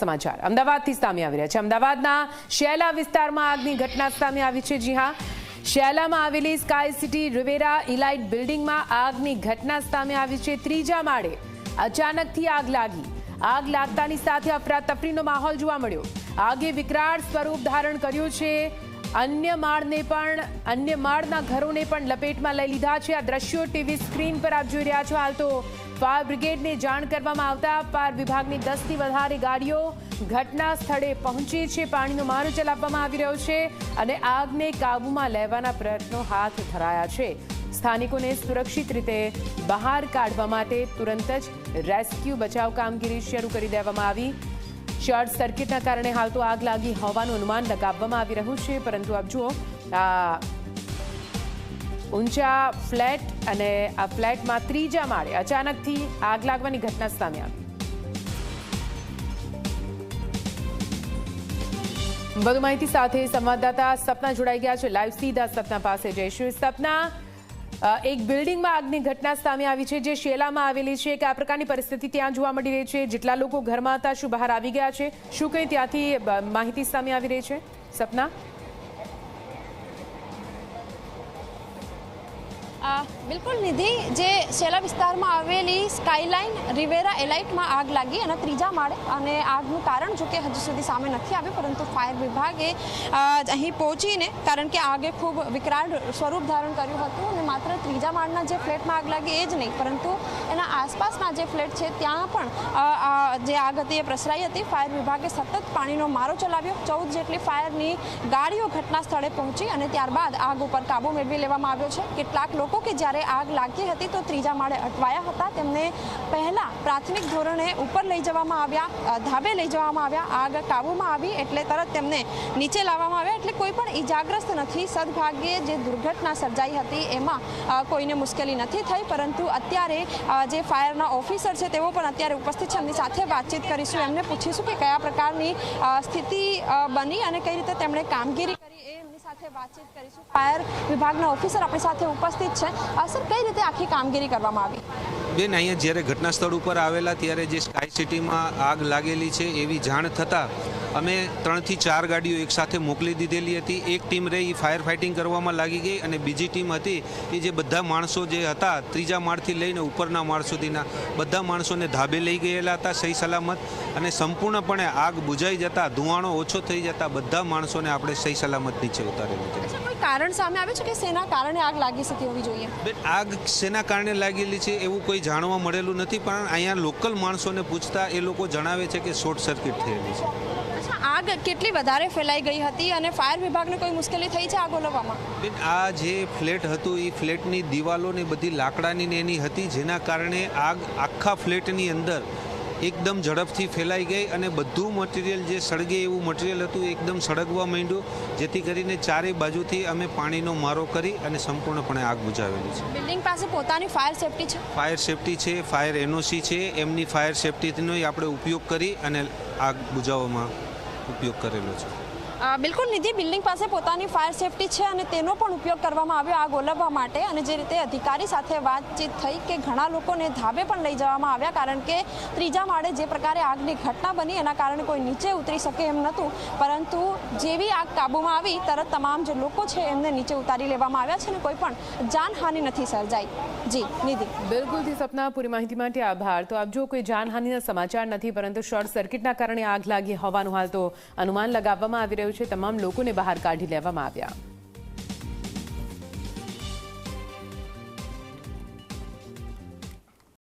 समाचार अमदावादથી સામે આવી રહ્યા છે। અમદાવાદના શેલા વિસ્તારમાં આગની ઘટના સામે આવી છે। જી હા, શેલામાં આવેલી સ્કાય સિટી રિવેરા ઇલાઇટ બિલ્ડિંગમાં આગની ઘટના સામે આવી છે। ત્રીજા માળે અચાનકથી આગ લાગી। આગ લાગતાની સાથે અફરાતફરીનો માહોલ જોવા મળ્યો। આગે વિકરાળ સ્વરૂપ ધારણ કર્યું છે। अन्य माळना घरों ने पण लपेटमां लई लीधा छे। आ दृश्यो टीवी स्क्रीन पर आप जोई रह्या छो। हाल तो फायर ब्रिगेड ने जाण करवामां आवता फायर विभागनी 10 थी वधारे गाड़ीओ घटना स्थळे पहोंची छे। पाणीनो मारो चलाववामां आवी रह्यो छे अने आगने काबूमां लेवाना प्रयत्नो हाथ धराया छे। स्थानिकोने सुरक्षित रीते बहार काढवा माटे तुरंत ज रेस्क्यू बचाव कामगीरी शरू करी देवामां आवी। शॉर्ट सर्किटना कारणे हाल तो आग लागी होवानुं अनुमान लगाववामां आवी रह्युं छे। परंतु आप जुओ ऊंचा फ्लेट अने आ फ्लेटमां त्रीजा माळे अचानकथी आग लागवानी घटना सामे आवी। વધુ માહિતી સાથે સંવાદદાતા સપના જોડાઈ ગયા છે। લાઈવ સીધા સપના પાસે જઈશું। સપના, एक बिल्डिंग में आगनी घटना सामे आवी छे जे शेलामां आवेली छे। के आ प्रकारनी परिस्थिति त्यां जोवा मळी रही छे? जेटला लोको घरमां हता शुं बहार आवी गया छे? शुं कंई त्यांथी माहिती सामे आवी रही छे? सपना, बिल्कुल निधि, जे शेला विस्तार में आवेली स्कायलाइन रिवेरा एलाइट में आग लगी और तीजा माळे अने आगनुं कारण जो कि हजू सुधी सामे नथी आव्युं, परंतु फायर विभागे अहीं पहोंचीने कारण के आगे खूब विकराल स्वरूप धारण कर्युं हतुं अने मात्र तीजा माळना जे फ्लेट में आग लगी ए ज नहीं परंतु एना आसपासना जे फ्लेट छे त्यां पण जे आग हती ए प्रसराई हती। फायर विभागे सतत पाणीनो मारो चलाव्यो। 14 जेटली फायरनी गाड़ीओ घटना स्थळे पहोंची अने त्यारबाद आग उपर काबू मेळवी लेवामां आव्यो छे। કેટલાક લોકો કે જ્યારે આગ લાગી હતી તો ત્રીજા માળે અટવાયા હતા, તેમને પહેલા પ્રાથમિક ધોરણે ઉપર લઈ જવામાં આવ્યા, ધાબે લઈ જવામાં આવ્યા। આગ કાબૂમાં આવી એટલે તરત તેમને નીચે લાવવામાં આવ્યા, એટલે કોઈ પણ ઈજાગ્રસ્ત નથી। સદભાગ્યે જે દુર્ઘટના સર્જાઈ હતી એમાં કોઈને મુશ્કેલી નથી થઈ, પરંતુ અત્યારે જે ફાયરના ઓફિસર છે તેઓ પણ અત્યારે ઉપસ્થિત છે। એમની સાથે વાતચીત કરીશું, એમને પૂછીશું કે કયા પ્રકારની સ્થિતિ બની અને કઈ રીતે તેમણે કામગીરી કરી એ સાથે बातचीत करीशुं। फायर विभागना ऑफिसर अपनी साथे उपस्थित है। सर, कई रीते आखी कामगीरी करवामां आवी? बेन, अहींया ज्यारे घटना स्थळ पर आवेला त्यारे जे स्काय सिटीमां आग लागेली छे एवी जाण थता अमे 3 થી 4 गाड़ीओ एक साथे मोकली दीधेली हती। एक टीम रही फायर फाइटिंग करवामां लागी गई अने बीजी टीम हती ए जे बधा माणसो जे हता त्रीजा माळथी लईने उपरना माळ सुधीना बधा माणसोने धाबे लई गयेला हता सही सलामत अने संपूर्णपणे आग बुझाई जता धुवाणो ओछो थई जता बधा माणसोने आपणे सही सलामत नीचे उतारेला छे। कोई कारण सामे आवे छे के सेना कारणे आग लागी शकी होवी जोईए? बेन, आग सेना कारणे लागेली छे एवुं कोई जाणवा मळेलुं नथी, पण अहींया लोकल माणसोने पूछता ए लोको जणावे छे के शॉर्ट सर्किट थयेली छे। आग केटली वधारे फैलाई गई हती अने फायर विभाग ने कोई मुश्केली थई छे आग ओलववामां? बेन, आ जे फ्लेट हतुं ए फ्लेटनी दीवालो ने बधी लाकडानी ने एनी हती, जेना कारणे आग आखा फ्लेटनी अंदर एकदम झड़पथी फैलाई गई अने बधुं मटीरियल जे सळगे एवुं मटीरियल हतुं एकदम सळगवा मांड्युं, जेथी करीने चारे बाजुथी अमे पाणीनो मारो करी अने संपूर्णपणे आग बुझावेली छे। बिल्डिंग पासे पोतानी फायर सेफ्टी छे? फायर सेफ्टी छे, फायर एनओसी छे, एमनी फायर सेफ्टीनो आपणे उपयोग करी अने आग बुझाववामां उपयोग करेलो छे। बिल्कुल निधि, बिल्डिंग पासे पोतानी फायर सेफ्टी है और तेनो पण उपयोग करवामां आव्यो आग ओलववा माटे। अने जे रीते अधिकारी साथे बातचीत थई के घणा लोकोने धाबे पण लई जवामां आव्या, कारण के त्रीजा माळे जे प्रकारे आगनी घटना बनी एना कारणे कोई नीचे उतरी शके एम नहोतुं, परंतु जेवी आग काबूमां आवी तरत तमाम जे लोको छे एमने नीचे उतारी लेवामां आव्या छे अने कोई पण जानहानि नथी सर्जाई। जी निधि, बिल्कुल थी सपना, पूरी माहिती माटे आभार। तो आप जो कोई जानहानिना समाचार नहीं, परंतु शॉर्ट सर्किटना कारणे आग लागी होवानुं हाल तो अनुमान लगाववामां आवी रह्युं छे। तमाम लोकोने बहार काढी लेवामां आव्या।